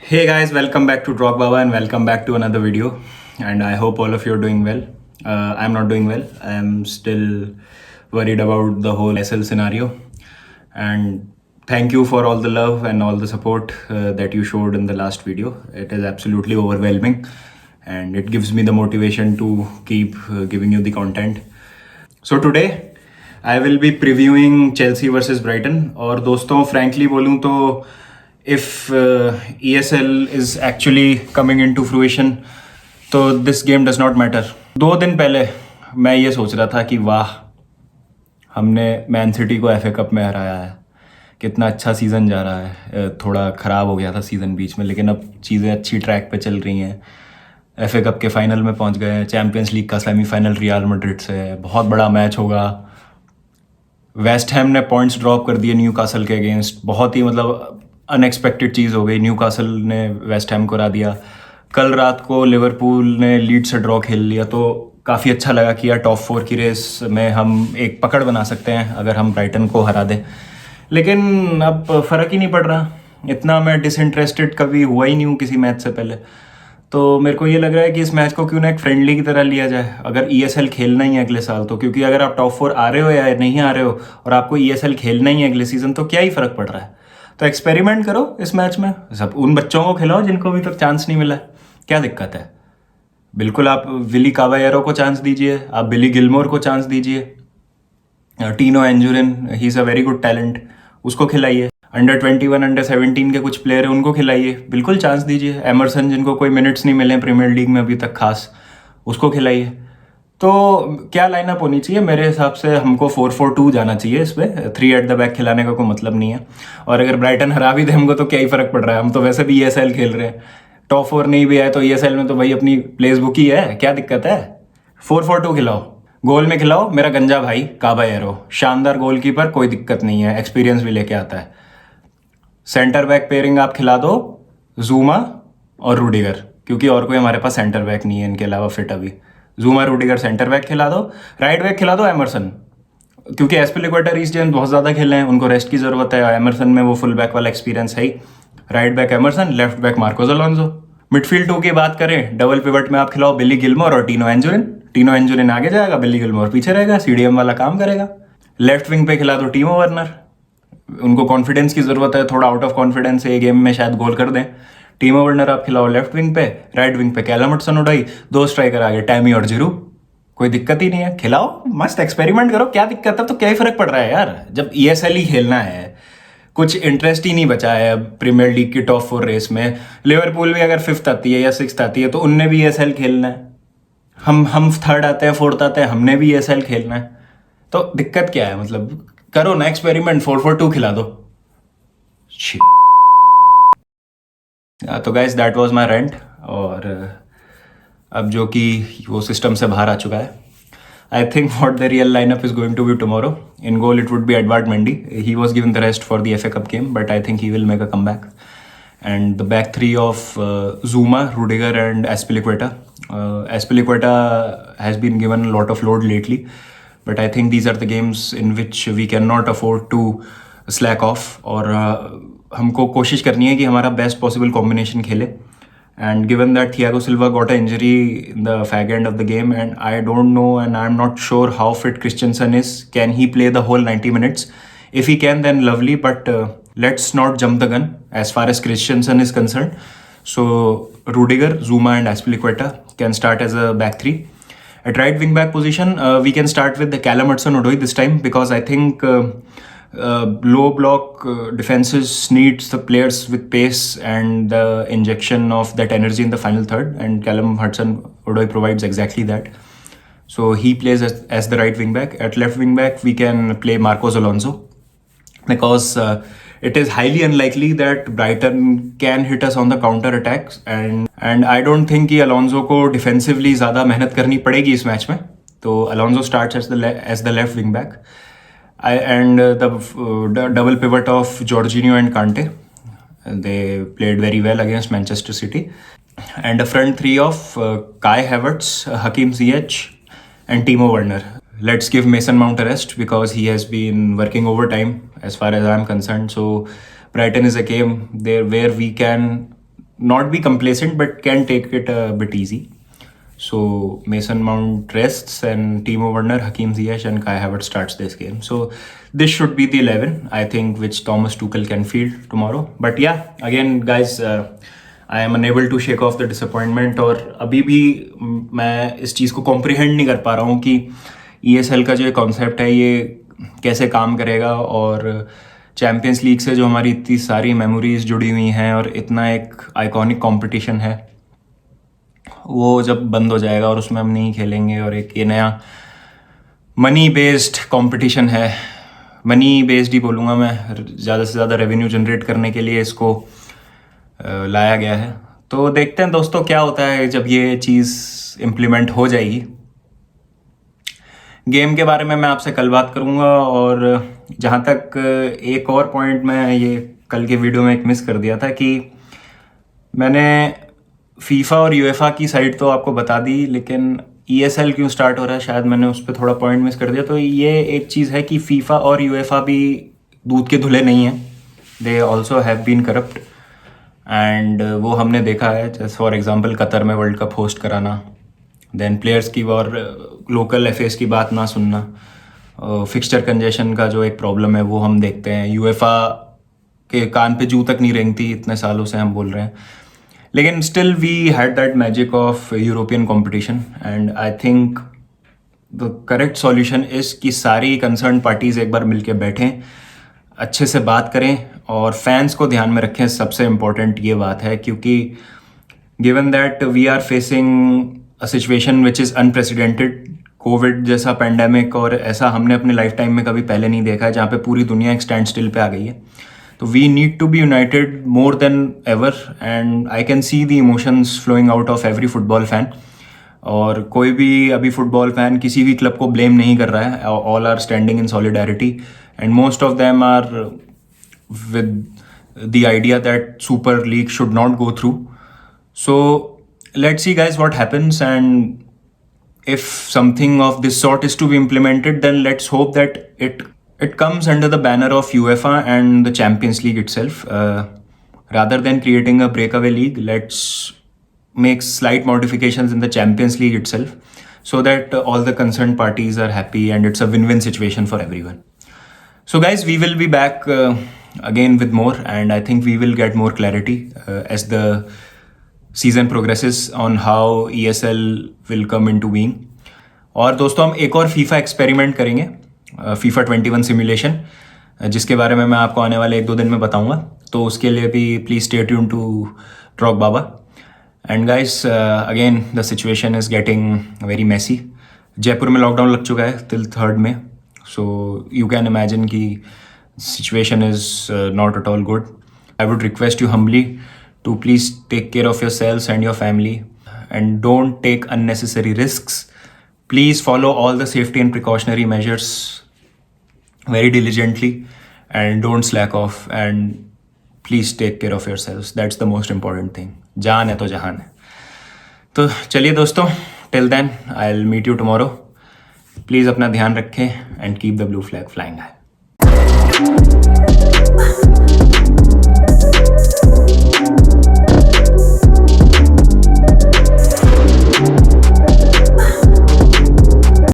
Hey guys, welcome back to Drop Baba and welcome back to another video. And I hope all of you are doing well. I'm not doing well. I'm still worried about the whole SL scenario. And thank you for all the love and all the support that you showed in the last video. It is absolutely overwhelming and it gives me the motivation to keep giving you the content. So today I will be previewing Chelsea versus Brighton. और दोस्तों frankly बोलूँ तो if ESL is actually coming into fruition तो this game does not matter. 2 दिन पहले मैं ये सोच रहा था कि वाह हमने मैन सिटी को FA कप में हराया है, कितना अच्छा सीज़न जा रहा है. थोड़ा ख़राब हो गया था सीज़न बीच में, लेकिन अब चीज़ें अच्छी ट्रैक पे चल रही हैं. FA कप के फाइनल में पहुंच गए हैं, चैम्पियंस लीग का सेमीफाइनल रियल मैड्रिड से है, बहुत बड़ा मैच होगा. वेस्ट हैम ने पॉइंट्स ड्रॉप कर दिए न्यूकासल के अगेंस्ट, बहुत ही मतलब अनएक्सपेक्टेड चीज़ हो गई. न्यूकासल ने वेस्ट हैम को हरा दिया. कल रात को लिवरपूल ने लीड से ड्रॉ खेल लिया, तो काफ़ी अच्छा लगा कि यार टॉप 4 की रेस में हम एक पकड़ बना सकते हैं अगर हम ब्राइटन को हरा दें. लेकिन अब फ़र्क ही नहीं पड़ रहा. इतना मैं डिसइंटरेस्टेड कभी हुआ ही नहीं हूँ किसी मैच से पहले. तो मेरे को ये लग रहा है कि इस मैच को क्यों ना एक फ्रेंडली की तरह लिया जाए, अगर ESL खेलना ही है अगले साल तो. क्योंकि अगर आप टॉप 4 आ रहे हो या नहीं आ रहे हो और आपको ESL खेलना ही है अगले सीज़न, तो क्या ही फ़र्क पड़ रहा है. तो एक्सपेरिमेंट करो इस मैच में, सब उन बच्चों को खिलाओ जिनको अभी तक चांस नहीं मिला है. क्या दिक्कत है? बिल्कुल आप विली काबायरो को चांस दीजिए, आप बिली गिलमोर को चांस दीजिए. Tino Anjorin, he is a very good talent, उसको खिलाइए. अंडर 21 अंडर 17 के कुछ प्लेयर हैं उनको खिलाइए, बिल्कुल चांस दीजिए. एमरसन जिनको कोई मिनट्स नहीं मिले प्रीमियर लीग में अभी तक खास, उसको खिलाइए. तो क्या लाइनअप होनी चाहिए? मेरे हिसाब से हमको 4-4-2 जाना चाहिए. इस पर 3 एट द बैक खिलाने का कोई मतलब नहीं है. और अगर ब्राइटन हरा भी दे हमको तो क्या ही फ़र्क पड़ रहा है, हम तो वैसे भी ESL खेल रहे हैं. टॉप 4 नहीं भी आए तो ESL में तो भाई अपनी प्लेस बुक ही है, क्या दिक्कत है. 4-4-2 खिलाओ. गोल में खिलाओ मेरा गंजा भाई काबायरो, शानदार गोलकीपर, कोई दिक्कत नहीं है, एक्सपीरियंस भी लेके आता है. सेंटर बैक पेयरिंग आप खिला दो जूमा और रूडिगर, क्योंकि और कोई हमारे पास सेंटर बैक नहीं है इनके अलावा फिट अभी. जूमा रूडिगर सेंटर बैक खिला दो. राइट बैक खिला दो एमरसन, क्योंकि एस्पिलिक्वेटा रीस जेम्स बहुत ज़्यादा खेले हैं, उनको रेस्ट की ज़रूरत है. एमरसन में वो फुल बैक वाला एक्सपीरियंस है ही. Right back Emerson, left back Marcos Alonso. Midfield 2 की बात करें, डबल पिवट में आप खिलाओ बिली गिलमोर और टीनो एंजुरिन. टीनो एंजुरिन आगे जाएगा, बिली गिलमोर पीछे रहेगा, CDM वाला काम करेगा. लेफ्ट विंग पे खिला दो टीमो वर्नर, उनको कॉन्फिडेंस की ज़रूरत है, थोड़ा आउट ऑफ कॉन्फिडेंस है, ये गेम में शायद गोल कर दें. टीमो वर्नर आप खिलाओ लेफ्ट विंग पे. राइट विंग पे कैलम हडसन-ओडोई, 2 स्ट्राइकर आगे टैमी और जिरू, कोई दिक्कत ही नहीं है. खिलाओ, मस्त एक्सपेरिमेंट करो, क्या दिक्कत है. तो क्या ही फ़र्क पड़ रहा है यार, जब ESL ही खेलना है. कुछ इंटरेस्ट ही नहीं बचा है प्रीमियर लीग की टॉप 4 रेस में. लिवरपूल भी अगर 5th आती है या 6th आती है तो उनने भी ESL खेलना है. हम 3rd आते हैं 4th आते हैं, हमने भी ESL खेलना है. तो दिक्कत क्या है, मतलब करो ना एक्सपेरिमेंट, 4-4-2 खिला दो. तो guys that was my rent. और अब जो कि वो सिस्टम से बाहर आ चुका है. I think what the real lineup is going to be tomorrow. In goal it would be Edouard Mendy. He was given the rest for the FA Cup game, but I think he will make a comeback. And the back three of Zuma, Rudiger and Azpilicueta. Azpilicueta has been given a lot of load lately, but I think these are the games in which we cannot afford to slack off. और हमको कोशिश करनी है कि हमारा best possible combination खेले. And given that Thiago Silva got an injury in the fag end of the game, and I don't know and I'm not sure how fit Christensen is. Can he play the whole 90 minutes? If he can, then lovely, but let's not jump the gun as far as Christensen is concerned. So Rudiger, Zuma and Azpilicueta can start as a back three. At right wing back position, we can start with the Callum Hudson-Odoi this time, because I think low block defenses needs the players with pace and the injection of that energy in the final third, and Callum Hudson-Odoi provides exactly that. So he plays as the right wing back. At left wing back we can play Marcos Alonso, because it is highly unlikely that Brighton can hit us on the counter attacks, and I don't think कि Alonso को defensively ज़्यादा मेहनत करनी पड़ेगी इस match में. तो Alonso starts as the left wing back. And the double pivot of Jorginho and Kante, they played very well against Manchester City. And a front three of Kai Havertz, Hakim Ziyech and Timo Werner. Let's give Mason Mount a rest because he has been working overtime as far as I'm concerned. So Brighton is a game there where we can not be complacent but can take it a bit easy. So Mason Mount rests and Timo Werner, Hakim Ziyech and Kai Havertz starts this game. So this should be the 11 I think which Thomas Tuchel can field tomorrow. But yeah, again guys, I am unable to shake off the disappointment. और अभी भी मैं इस चीज़ को comprehend नहीं कर पा रहा हूँ कि ESL का जो कॉन्सेप्ट है ये कैसे काम करेगा, और चैम्पियंस लीग से जो हमारी इतनी सारी मेमोरीज जुड़ी हुई हैं और इतना एक आइकॉनिक कंपटीशन है, वो जब बंद हो जाएगा और उसमें हम नहीं खेलेंगे और एक ये नया मनी बेस्ड कंपटीशन है, मनी बेस्ड ही बोलूँगा मैं, ज़्यादा से ज़्यादा रेवेन्यू जनरेट करने के लिए इसको लाया गया है. तो देखते हैं दोस्तों क्या होता है जब ये चीज़ इम्प्लीमेंट हो जाएगी. गेम के बारे में मैं आपसे कल बात करूँगा. और जहाँ तक एक और पॉइंट मैं ये कल के वीडियो में एक मिस कर दिया था कि मैंने फीफा और यूएफा की साइड तो आपको बता दी, लेकिन ESL क्यों स्टार्ट हो रहा है शायद मैंने उस पर थोड़ा पॉइंट मिस कर दिया. तो ये एक चीज़ है कि फीफा और यूएफा भी दूध के धुले नहीं हैं. They also have been corrupt and वो हमने देखा है. जैसे फॉर एग्जांपल कतर में वर्ल्ड कप होस्ट कराना, देन प्लेयर्स की और लोकल FAs की बात ना सुनना, फिक्सचर कंजेशन का जो एक प्रॉब्लम है वो हम देखते हैं. यूएफा के कान पे जू तक नहीं रेंगती, इतने सालों से हम बोल रहे हैं. लेकिन still we had that magic of European competition and I think the correct solution is कि सारी कंसर्न पार्टीज़ एक बार मिलके बैठें, अच्छे से बात करें और फैंस को ध्यान में रखें. सबसे इम्पोर्टेंट ये बात है क्योंकि given that we are facing a situation which is unprecedented, Covid जैसा पैंडेमिक, और ऐसा हमने अपने लाइफ टाइम में कभी पहले नहीं देखा है जहाँ पे पूरी दुनिया एक स्टैंड स्टिल पे आ गई है. तो we need to be united more than ever and I can see the emotions flowing out of every football fan. और कोई भी अभी फुटबॉल फैन किसी भी क्लब को ब्लेम नहीं कर रहा है. All are standing in solidarity and most of them are with the idea that super league should not go through. So let's see guys what happens, and if something of this sort is to be implemented, then let's hope that it comes under the banner of UEFA and the Champions League itself. Rather than creating a breakaway league, let's make slight modifications in the Champions League itself so that all the concerned parties are happy and it's a win-win situation for everyone. So guys, we will be back again with more, and I think we will get more clarity as the season progresses on how ESL will come into being. और दोस्तों हम एक और FIFA experiment करेंगे, FIFA 21 simulation, जिसके बारे में मैं आपको आने वाले 1-2 दिन में बताऊंगा. तो उसके लिए भी प्लीज़ स्टे ट्यून टू ड्रॉग बाबा. And guys again the situation is getting very messy. Jaipur में लॉकडाउन लग चुका है till 3rd May. So you can imagine कि situation is not at all good. I would request you humbly to please take care of yourselves and your family and don't take unnecessary risks. Please follow all the safety and precautionary measures very diligently and don't slack off, and please take care of yourselves. That's the most important thing. जान है तो जहान है. तो चलिए दोस्तों, till then I'll meet you tomorrow. Please अपना ध्यान रखें and keep the blue flag flying high.